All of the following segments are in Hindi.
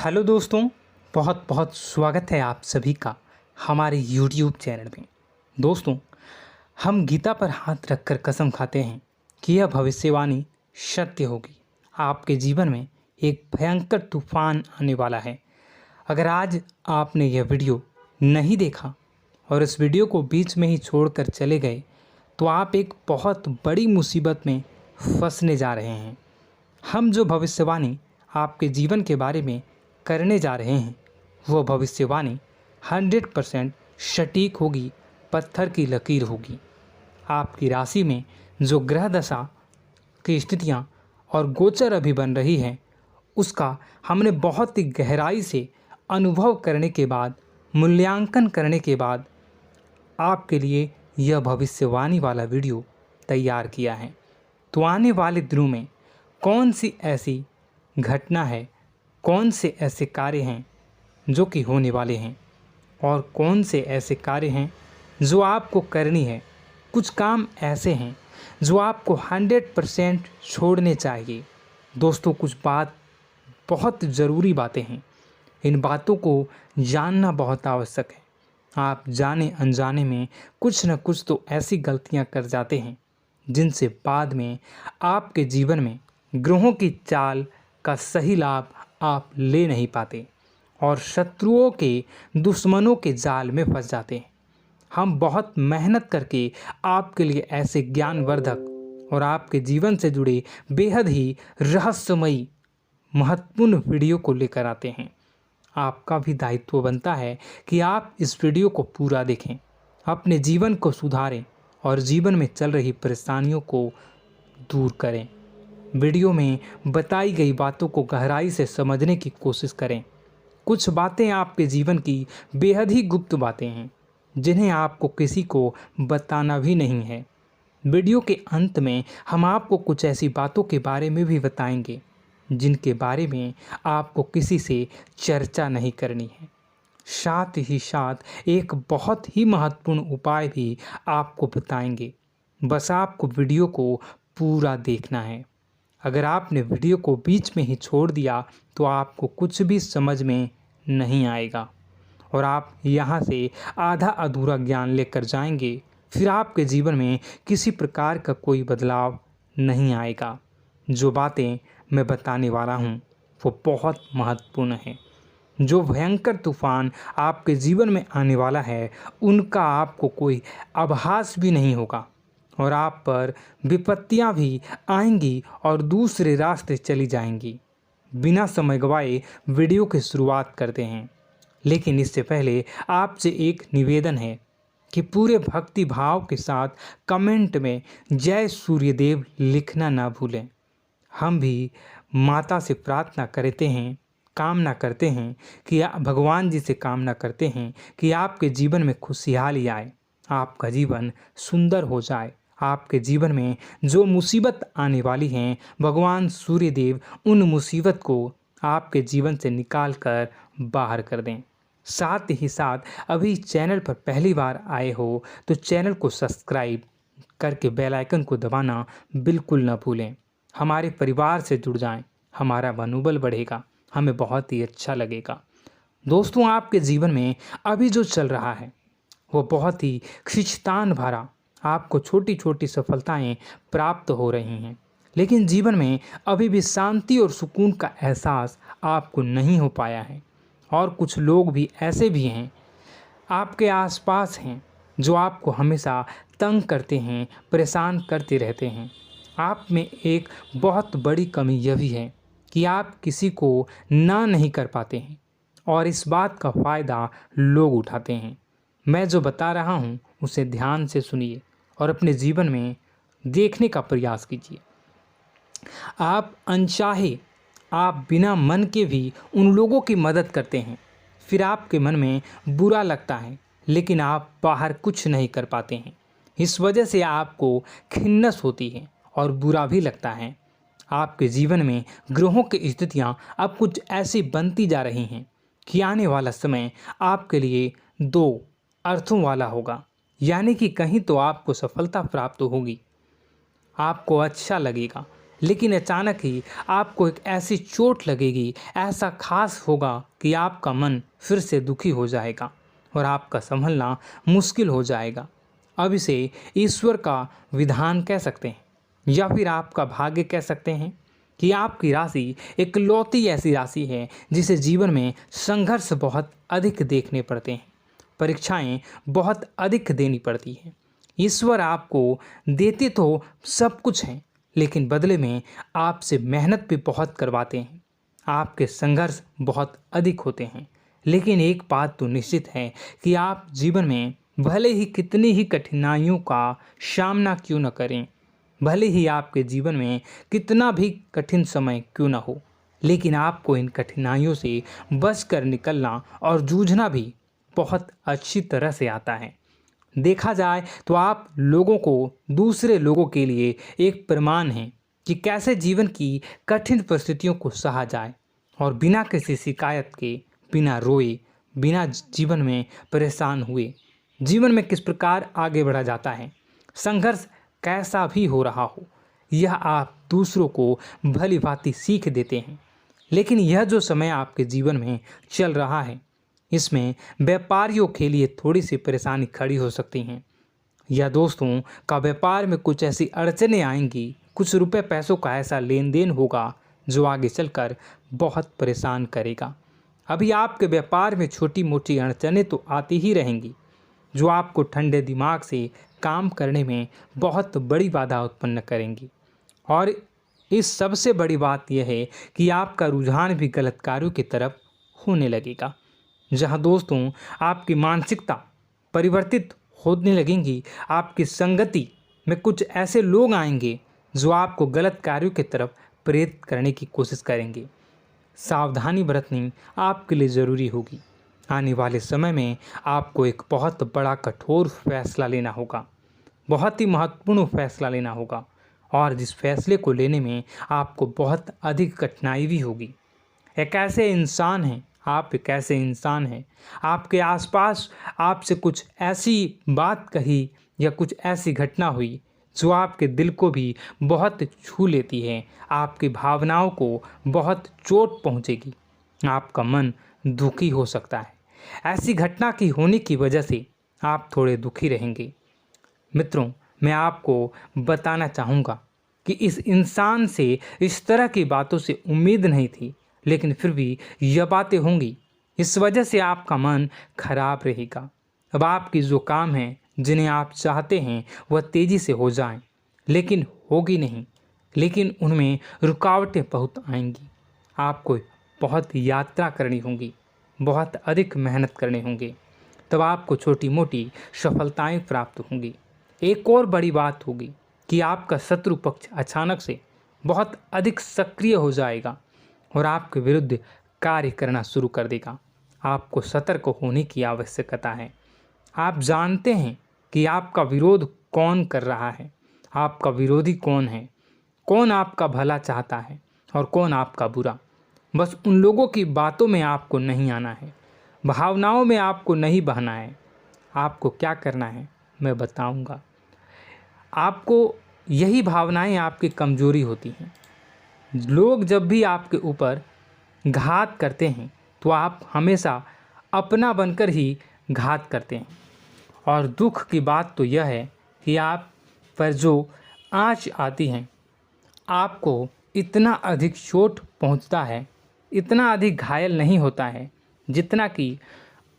हेलो दोस्तों, बहुत बहुत स्वागत है आप सभी का हमारे YouTube चैनल में। दोस्तों, हम गीता पर हाथ रखकर कसम खाते हैं कि यह भविष्यवाणी सत्य होगी। आपके जीवन में एक भयंकर तूफान आने वाला है। अगर आज आपने यह वीडियो नहीं देखा और इस वीडियो को बीच में ही छोड़कर चले गए तो आप एक बहुत बड़ी मुसीबत में फंसने जा रहे हैं। हम जो भविष्यवाणी आपके जीवन के बारे में करने जा रहे हैं वो भविष्यवाणी 100% सटीक होगी, पत्थर की लकीर होगी। आपकी राशि में जो ग्रह दशा की स्थितियाँ और गोचर अभी बन रही हैं उसका हमने बहुत ही गहराई से अनुभव करने के बाद, मूल्यांकन करने के बाद आपके लिए यह भविष्यवाणी वाला वीडियो तैयार किया है। तो आने वाले दिनों में कौन सी ऐसी घटना है, कौन से ऐसे कार्य हैं जो कि होने वाले हैं और कौन से ऐसे कार्य हैं जो आपको करनी है। कुछ काम ऐसे हैं जो आपको 100% छोड़ने चाहिए। दोस्तों, कुछ बात बहुत ज़रूरी बातें हैं। इन बातों को जानना बहुत आवश्यक है। आप जाने अनजाने में कुछ न कुछ तो ऐसी गलतियां कर जाते हैं जिनसे बाद में आपके जीवन में ग्रहों की चाल का सही लाभ आप ले नहीं पाते और शत्रुओं के, दुश्मनों के जाल में फंस जाते हैं। हम बहुत मेहनत करके आपके लिए ऐसे ज्ञानवर्धक और आपके जीवन से जुड़े बेहद ही रहस्यमयी महत्वपूर्ण वीडियो को लेकर आते हैं। आपका भी दायित्व बनता है कि आप इस वीडियो को पूरा देखें, अपने जीवन को सुधारें और जीवन में चल रही परेशानियों को दूर करें। वीडियो में बताई गई बातों को गहराई से समझने की कोशिश करें। कुछ बातें आपके जीवन की बेहद ही गुप्त बातें हैं जिन्हें आपको किसी को बताना भी नहीं है। वीडियो के अंत में हम आपको कुछ ऐसी बातों के बारे में भी बताएंगे जिनके बारे में आपको किसी से चर्चा नहीं करनी है। साथ ही साथ एक बहुत ही महत्वपूर्ण उपाय भी आपको बताएंगे। बस आपको वीडियो को पूरा देखना है। अगर आपने वीडियो को बीच में ही छोड़ दिया तो आपको कुछ भी समझ में नहीं आएगा और आप यहाँ से आधा अधूरा ज्ञान लेकर जाएंगे। फिर आपके जीवन में किसी प्रकार का कोई बदलाव नहीं आएगा। जो बातें मैं बताने वाला हूँ वो बहुत महत्वपूर्ण है। जो भयंकर तूफान आपके जीवन में आने वाला है उनका आपको कोई आभास भी नहीं होगा और आप पर विपत्तियां भी आएंगी और दूसरे रास्ते चली जाएंगी। बिना समय गवाए वीडियो की शुरुआत करते हैं, लेकिन इससे पहले आपसे एक निवेदन है कि पूरे भक्ति भाव के साथ कमेंट में जय सूर्यदेव लिखना ना भूलें। हम भी माता से प्रार्थना करते हैं, कामना करते हैं कि भगवान जी से कामना करते हैं कि आपके जीवन में खुशहाली आए, आपका जीवन सुंदर हो जाए। आपके जीवन में जो मुसीबत आने वाली हैं भगवान सूर्यदेव उन मुसीबत को आपके जीवन से निकाल कर बाहर कर दें। साथ ही साथ अभी चैनल पर पहली बार आए हो तो चैनल को सब्सक्राइब करके बेल आइकन को दबाना बिल्कुल न भूलें। हमारे परिवार से जुड़ जाएं, हमारा मनोबल बढ़ेगा, हमें बहुत ही अच्छा लगेगा। दोस्तों, आपके जीवन में अभी जो चल रहा है वो बहुत ही खींचतान भरा, आपको छोटी छोटी सफलताएं प्राप्त हो रही हैं, लेकिन जीवन में अभी भी शांति और सुकून का एहसास आपको नहीं हो पाया है। और कुछ लोग भी ऐसे भी हैं आपके आसपास हैं जो आपको हमेशा तंग करते हैं, परेशान करते रहते हैं। आप में एक बहुत बड़ी कमी यह भी है कि आप किसी को ना नहीं कर पाते हैं और इस बात का फ़ायदा लोग उठाते हैं। मैं जो बता रहा हूँ उसे ध्यान से सुनिए और अपने जीवन में देखने का प्रयास कीजिए। आप अनचाहे, आप बिना मन के भी उन लोगों की मदद करते हैं, फिर आपके मन में बुरा लगता है लेकिन आप बाहर कुछ नहीं कर पाते हैं। इस वजह से आपको खिन्नस होती है और बुरा भी लगता है। आपके जीवन में ग्रहों की स्थितियाँ अब कुछ ऐसी बनती जा रही हैं कि आने वाला समय आपके लिए दो अर्थों वाला होगा। यानी कि कहीं तो आपको सफलता प्राप्त होगी, आपको अच्छा लगेगा, लेकिन अचानक ही आपको एक ऐसी चोट लगेगी, ऐसा खास होगा कि आपका मन फिर से दुखी हो जाएगा और आपका संभलना मुश्किल हो जाएगा। अब इसे ईश्वर का विधान कह सकते हैं या फिर आपका भाग्य कह सकते हैं कि आपकी राशि इकलौती ऐसी राशि है जिसे जीवन में संघर्ष बहुत अधिक देखने पड़ते हैं, परीक्षाएं बहुत अधिक देनी पड़ती हैं। ईश्वर आपको देते तो सब कुछ हैं, लेकिन बदले में आपसे मेहनत भी बहुत करवाते हैं। आपके संघर्ष बहुत अधिक होते हैं, लेकिन एक बात तो निश्चित है कि आप जीवन में भले ही कितनी ही कठिनाइयों का सामना क्यों न करें, भले ही आपके जीवन में कितना भी कठिन समय क्यों न हो, लेकिन आपको इन कठिनाइयों से बचकर निकलना और जूझना भी बहुत अच्छी तरह से आता है। देखा जाए तो आप लोगों को दूसरे लोगों के लिए एक प्रमाण हैं कि कैसे जीवन की कठिन परिस्थितियों को सहा जाए और बिना किसी शिकायत के, बिना रोए, बिना जीवन में परेशान हुए जीवन में किस प्रकार आगे बढ़ा जाता है। संघर्ष कैसा भी हो रहा हो, यह आप दूसरों को भली भांति सीख देते हैं। लेकिन यह जो समय आपके जीवन में चल रहा है, इसमें व्यापारियों के लिए थोड़ी सी परेशानी खड़ी हो सकती हैं, या दोस्तों का व्यापार में कुछ ऐसी अड़चनें आएंगी, कुछ रुपए पैसों का ऐसा लेन देन होगा जो आगे चलकर बहुत परेशान करेगा। अभी आपके व्यापार में छोटी मोटी अड़चनें तो आती ही रहेंगी, जो आपको ठंडे दिमाग से काम करने में बहुत बड़ी बाधा उत्पन्न करेंगी। और इस सबसे बड़ी बात यह है कि आपका रुझान भी गलत कार्यों की तरफ होने लगेगा, जहां दोस्तों आपकी मानसिकता परिवर्तित होने लगेंगी। आपकी संगति में कुछ ऐसे लोग आएंगे जो आपको गलत कार्यों की तरफ प्रेरित करने की कोशिश करेंगे। सावधानी बरतनी आपके लिए ज़रूरी होगी। आने वाले समय में आपको एक बहुत बड़ा कठोर फैसला लेना होगा, बहुत ही महत्वपूर्ण फैसला लेना होगा, और जिस फैसले को लेने में आपको बहुत अधिक कठिनाई भी होगी। एक ऐसे इंसान हैं, आप एक ऐसे इंसान हैं, आपके आसपास आपसे कुछ ऐसी बात कही या कुछ ऐसी घटना हुई जो आपके दिल को भी बहुत छू लेती है, आपकी भावनाओं को बहुत चोट पहुंचेगी, आपका मन दुखी हो सकता है। ऐसी घटना की होने की वजह से आप थोड़े दुखी रहेंगे। मित्रों, मैं आपको बताना चाहूँगा कि इस इंसान से इस तरह की बातों से उम्मीद नहीं थी, लेकिन फिर भी यह बातें होंगी। इस वजह से आपका मन खराब रहेगा। अब आपकी जो काम है, जिन्हें आप चाहते हैं वह तेज़ी से हो जाएं, लेकिन होगी नहीं, लेकिन उनमें रुकावटें बहुत आएंगी। आपको बहुत यात्रा करनी होगी, बहुत अधिक मेहनत करने होंगे, तब आपको छोटी मोटी सफलताएं प्राप्त होंगी। एक और बड़ी बात होगी कि आपका शत्रु पक्ष अचानक से बहुत अधिक सक्रिय हो जाएगा और आपके विरुद्ध कार्य करना शुरू कर देगा। आपको सतर्क होने की आवश्यकता है। आप जानते हैं कि आपका विरोध कौन कर रहा है, आपका विरोधी कौन है, कौन आपका भला चाहता है और कौन आपका बुरा। बस उन लोगों की बातों में आपको नहीं आना है, भावनाओं में आपको नहीं बहना है। आपको क्या करना है मैं बताऊंगा। आपको यही भावनाएं आपकी कमजोरी होती हैं। लोग जब भी आपके ऊपर घात करते हैं तो आप हमेशा अपना बनकर ही घात करते हैं। और दुख की बात तो यह है कि आप पर जो आँच आती है, आपको इतना अधिक चोट पहुंचता है, इतना अधिक घायल नहीं होता है जितना कि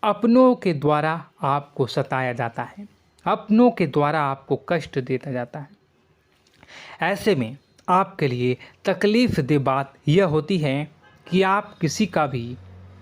अपनों के द्वारा आपको सताया जाता है, अपनों के द्वारा आपको कष्ट देता जाता है। ऐसे में आपके लिए तकलीफ़ दे बात यह होती है कि आप किसी का भी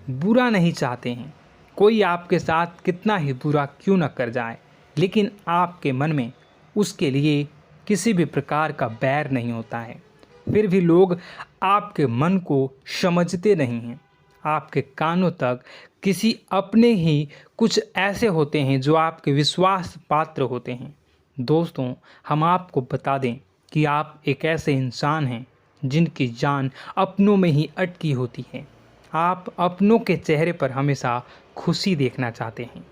बुरा नहीं चाहते हैं। कोई आपके साथ कितना ही बुरा क्यों न कर जाए, लेकिन आपके मन में उसके लिए किसी भी प्रकार का बैर नहीं होता है। फिर भी लोग आपके मन को समझते नहीं हैं। आपके कानों तक किसी अपने ही कुछ ऐसे होते हैं जो आपके विश्वास पात्र होते हैं। दोस्तों, हम आपको बता दें कि आप एक ऐसे इंसान हैं जिनकी जान अपनों में ही अटकी होती है। आप अपनों के चेहरे पर हमेशा खुशी देखना चाहते हैं,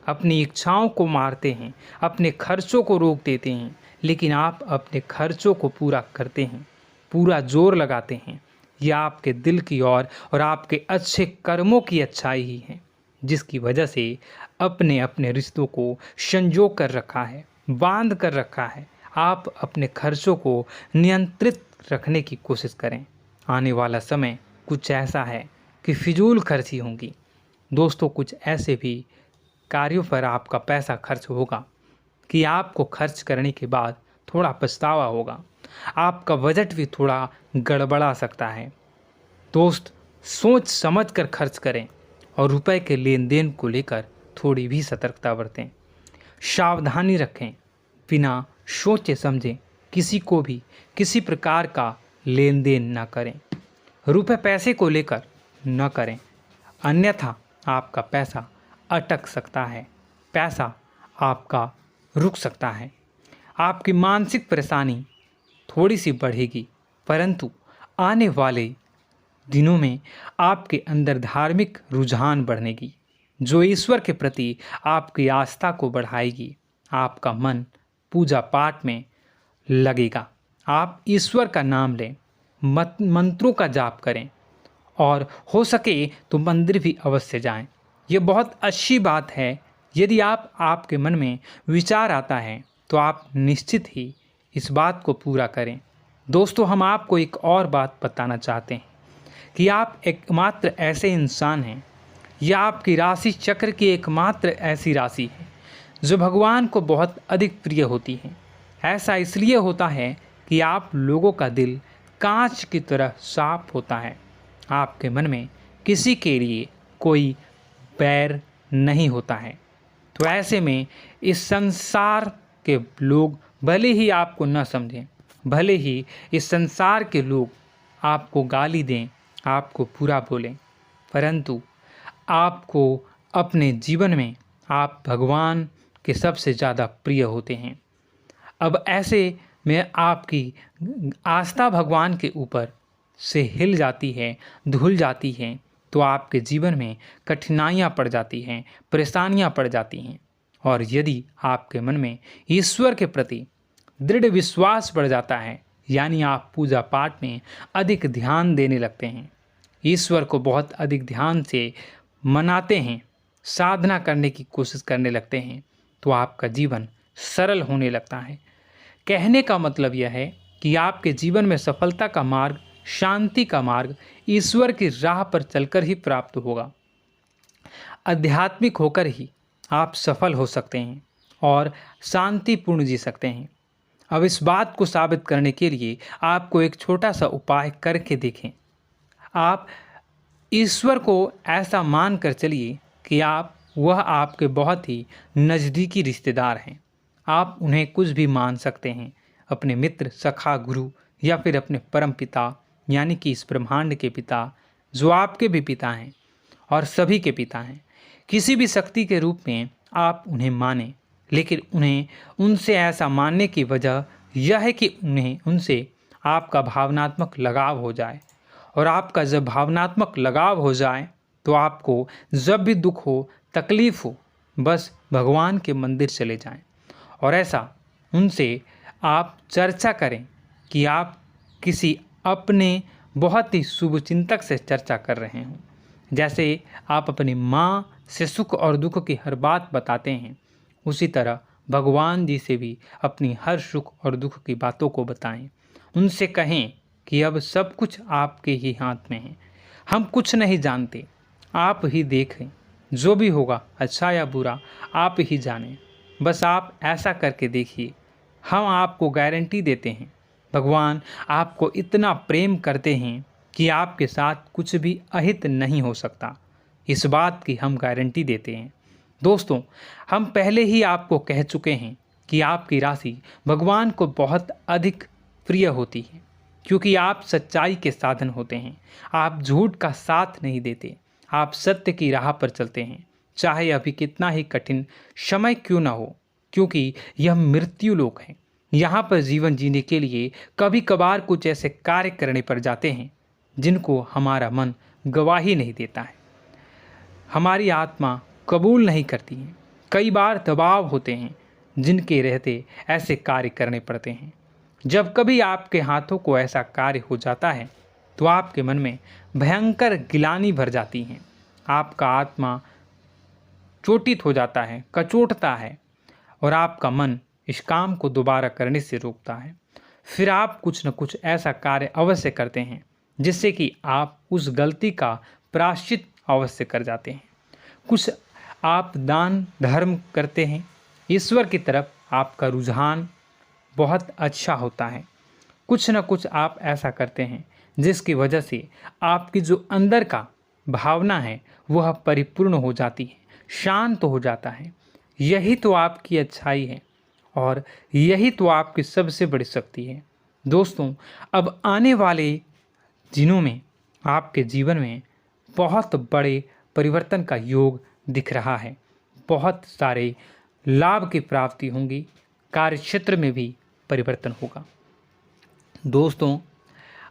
अपनी इच्छाओं को मारते हैं, अपने खर्चों को रोक देते हैं, लेकिन आप अपने खर्चों को पूरा करते हैं। पूरा जोर लगाते हैं, यह आपके दिल की और आपके अच्छे कर्मों की अच्छाई ही है, जिसकी वजह से अपने अपने रिश्तों को संजो कर रखा है, बांध कर रखा है। आप अपने खर्चों को नियंत्रित रखने की कोशिश करें। आने वाला समय कुछ ऐसा है कि फिजूल खर्ची होंगी। दोस्तों, कुछ ऐसे भी कार्यों पर आपका पैसा खर्च होगा कि आपको खर्च करने के बाद थोड़ा पछतावा होगा। आपका बजट भी थोड़ा गड़बड़ा सकता है। दोस्त, सोच समझ कर खर्च करें और रुपए के लेन देन को लेकर थोड़ी भी सतर्कता बरतें। सावधानी रखें, बिना सोचे समझे किसी को भी किसी प्रकार का लेन देन न करें। रुपए पैसे को लेकर न करें, अन्यथा आपका पैसा अटक सकता है, पैसा आपका रुक सकता है। आपकी मानसिक परेशानी थोड़ी सी बढ़ेगी, परंतु आने वाले दिनों में आपके अंदर धार्मिक रुझान बढ़नेगी, जो ईश्वर के प्रति आपकी आस्था को बढ़ाएगी। आपका मन पूजा पाठ में लगेगा। आप ईश्वर का नाम लें, मंत्रों का जाप करें और हो सके तो मंदिर भी अवश्य जाएं। ये बहुत अच्छी बात है। यदि आपके मन में विचार आता है तो आप निश्चित ही इस बात को पूरा करें। दोस्तों, हम आपको एक और बात बताना चाहते हैं कि आप एकमात्र ऐसे इंसान हैं, यह आपकी राशि चक्र की एकमात्र ऐसी राशि है जो भगवान को बहुत अधिक प्रिय होती है। ऐसा इसलिए होता है कि आप लोगों का दिल कांच की तरह साफ होता है। आपके मन में किसी के लिए कोई बैर नहीं होता है। तो ऐसे में इस संसार के लोग भले ही आपको न समझें, भले ही इस संसार के लोग आपको गाली दें, आपको बुरा बोलें, परंतु आपको अपने जीवन में आप भगवान के सबसे ज़्यादा प्रिय होते हैं। अब ऐसे में आपकी आस्था भगवान के ऊपर से हिल जाती है, धुल जाती है, तो आपके जीवन में कठिनाइयाँ पड़ जाती हैं, परेशानियाँ पड़ जाती हैं। और यदि आपके मन में ईश्वर के प्रति दृढ़ विश्वास बढ़ जाता है, यानी आप पूजा पाठ में अधिक ध्यान देने लगते हैं, ईश्वर को बहुत अधिक ध्यान से मनाते हैं, साधना करने की कोशिश करने लगते हैं, तो आपका जीवन सरल होने लगता है। कहने का मतलब यह है कि आपके जीवन में सफलता का मार्ग, शांति का मार्ग ईश्वर की राह पर चलकर ही प्राप्त होगा। आध्यात्मिक होकर ही आप सफल हो सकते हैं और शांतिपूर्ण जी सकते हैं। अब इस बात को साबित करने के लिए आपको एक छोटा सा उपाय करके देखें। आप ईश्वर को ऐसा मान कर चलिए कि वह आपके बहुत ही नज़दीकी रिश्तेदार हैं। आप उन्हें कुछ भी मान सकते हैं, अपने मित्र, सखा, गुरु या फिर अपने परम पिता, यानी कि इस ब्रह्मांड के पिता, जो आपके भी पिता हैं और सभी के पिता हैं। किसी भी शक्ति के रूप में आप उन्हें मानें, लेकिन उन्हें उनसे ऐसा मानने की वजह यह है कि उनसे आपका भावनात्मक लगाव हो जाए। और आपका जब भावनात्मक लगाव हो जाए तो आपको जब भी दुख हो, तकलीफ़ हो, बस भगवान के मंदिर चले जाएं और ऐसा उनसे आप चर्चा करें कि आप किसी अपने बहुत ही शुभचिंतक से चर्चा कर रहे हों। जैसे आप अपनी माँ से सुख और दुख की हर बात बताते हैं, उसी तरह भगवान जी से भी अपनी हर सुख और दुख की बातों को बताएं। उनसे कहें कि अब सब कुछ आपके ही हाथ में है, हम कुछ नहीं जानते, आप ही देखें, जो भी होगा अच्छा या बुरा आप ही जानें। बस आप ऐसा करके देखिए, हम आपको गारंटी देते हैं, भगवान आपको इतना प्रेम करते हैं कि आपके साथ कुछ भी अहित नहीं हो सकता। इस बात की हम गारंटी देते हैं। दोस्तों, हम पहले ही आपको कह चुके हैं कि आपकी राशि भगवान को बहुत अधिक प्रिय होती है, क्योंकि आप सच्चाई के साधन होते हैं। आप झूठ का साथ नहीं देते, आप सत्य की राह पर चलते हैं, चाहे अभी कितना ही कठिन समय क्यों ना हो, क्योंकि यह मृत्यु लोक है। यहाँ पर जीवन जीने के लिए कभी कभार कुछ ऐसे कार्य करने पड़ जाते हैं जिनको हमारा मन गवाही नहीं देता है, हमारी आत्मा कबूल नहीं करती है। कई बार दबाव होते हैं जिनके रहते ऐसे कार्य करने पड़ते हैं। जब कभी आपके हाथों को ऐसा कार्य हो जाता है तो आपके मन में भयंकर गिलानी भर जाती है। आपका आत्मा चोटित हो जाता है, कचोटता है और आपका मन इस काम को दोबारा करने से रोकता है। फिर आप कुछ न कुछ ऐसा कार्य अवश्य करते हैं जिससे कि आप उस गलती का प्रायश्चित अवश्य कर जाते हैं। कुछ आप दान धर्म करते हैं। ईश्वर की तरफ आपका रुझान बहुत अच्छा होता है। कुछ न कुछ आप ऐसा करते हैं जिसकी वजह से आपकी जो अंदर का भावना है वह परिपूर्ण हो जाती है, शांत हो जाता है। यही तो आपकी अच्छाई है और यही तो आपकी सबसे बड़ी शक्ति है। दोस्तों, अब आने वाले दिनों में आपके जीवन में बहुत बड़े परिवर्तन का योग दिख रहा है। बहुत सारे लाभ की प्राप्ति होंगी, कार्यक्षेत्र में भी परिवर्तन होगा। दोस्तों,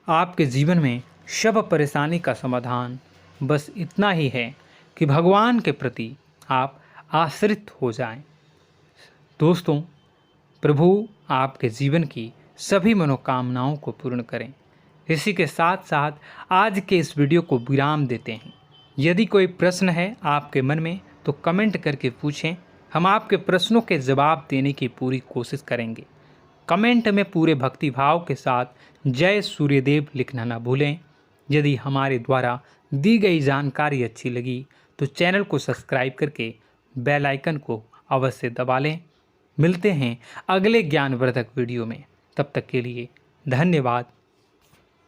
आपके जीवन में सब परेशानी का समाधान बस इतना ही है कि भगवान के प्रति आप आश्रित हो जाएं। दोस्तों, प्रभु आपके जीवन की सभी मनोकामनाओं को पूर्ण करें। इसी के साथ साथ आज के इस वीडियो को विराम देते हैं। यदि कोई प्रश्न है आपके मन में तो कमेंट करके पूछें, हम आपके प्रश्नों के जवाब देने की पूरी कोशिश करेंगे। कमेंट में पूरे भक्तिभाव के साथ जय सूर्यदेव लिखना ना भूलें। यदि हमारे द्वारा दी गई जानकारी अच्छी लगी तो चैनल को सब्सक्राइब करके बेल आइकन को अवश्य दबा लें। मिलते हैं अगले ज्ञानवर्धक वीडियो में। तब तक के लिए धन्यवाद।